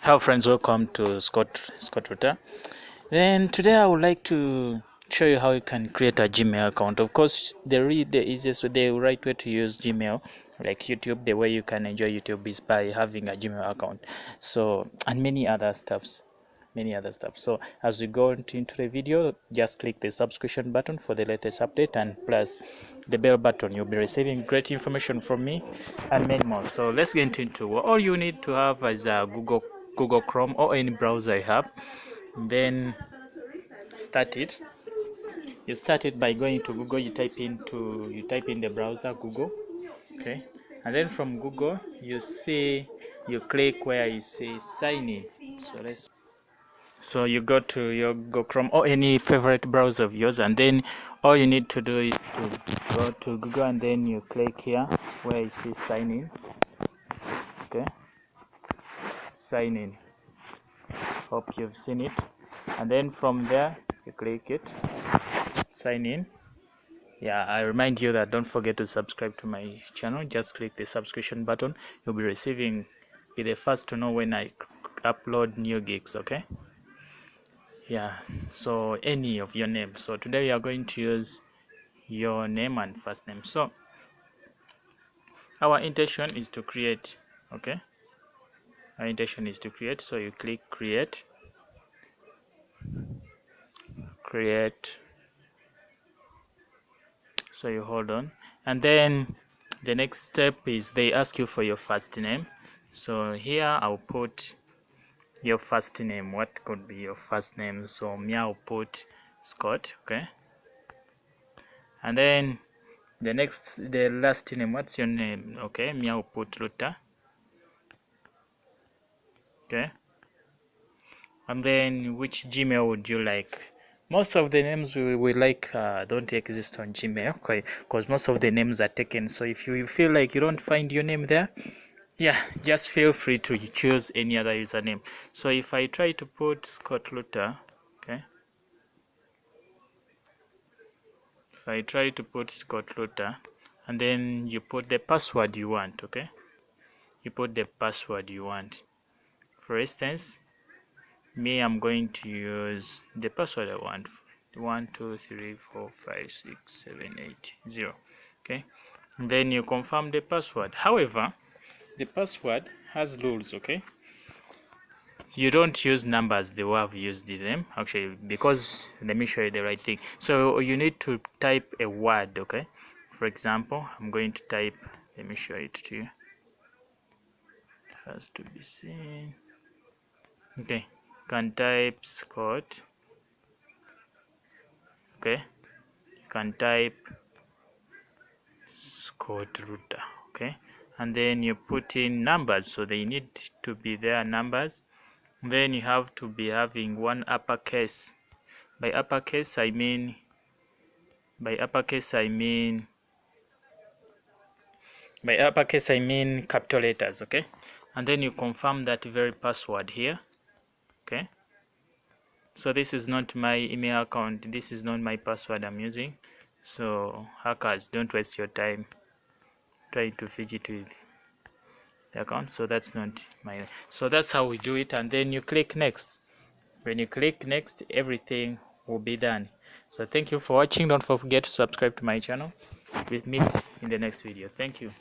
Hello friends, welcome to Scott Ruta. Then today I would like to show you how you can create a Gmail account. Of course, the easiest way, the right way to use Gmail, like YouTube, the way you can enjoy YouTube is by having a Gmail account. So, and many other stuffs. So as we go into the video, just click the subscription button for the latest update and plus the bell button. You'll be receiving great information from me and many more. So let's get into it. All you need to have is a Google Chrome or any browser you have. Then start it. You start it by going to Google. You type in the browser Google, okay, and then from Google you click where you say sign in. So you go to your Google Chrome or any favorite browser of yours, and then all you need to do is to go to Google and then you click here where you see sign in. Okay, sign in. Hope you've seen it. And then from there you click it, sign in. Yeah, I remind you that don't forget to subscribe to my channel. Just click the subscription button. You'll be the first to know when I upload new gigs. Okay, yeah, so any of your name. So today we are going to use your name and first name. So our intention is to create. Okay, our intention is to create. So you click create. So you hold on, and then the next step is they ask you for your first name. So here I'll put your first name. What could be your first name? So me, I'll put Scott. Okay, and then the last name, what's your name? Okay, me, I'll put Ruta. Okay, and then which Gmail would you like? Most of the names we like don't exist on Gmail, okay, because most of the names are taken. So if you feel like you don't find your name there, yeah, just feel free to choose any other username. So if I try to put Scott Luther, okay, if I try to put Scott Luther, and then you put the password you want, okay, you put the password you want. For instance, me, I'm going to use the password I want, 123456780, okay, and then you confirm the password. However, the password has rules, okay. You don't use numbers the way I've used them, actually, because let me show you the right thing. So you need to type a word, okay. For example, I'm going to type, let me show it to you. It has to be seen. Okay, you can type Scott. Okay, you can type Scott Ruta. Okay, and then you put in numbers, so they need to be there numbers. Then you have to be having one uppercase. By uppercase I mean capital letters, okay. And then you confirm that very password here, okay. So this is not my email account, this is not my password I'm using. So hackers, don't waste your time trying to fidget with the account. So that's not my, so that's how we do it. And then you click next. When you click next, everything will be done. So thank you for watching. Don't forget to subscribe to my channel. With me in the next video. Thank you.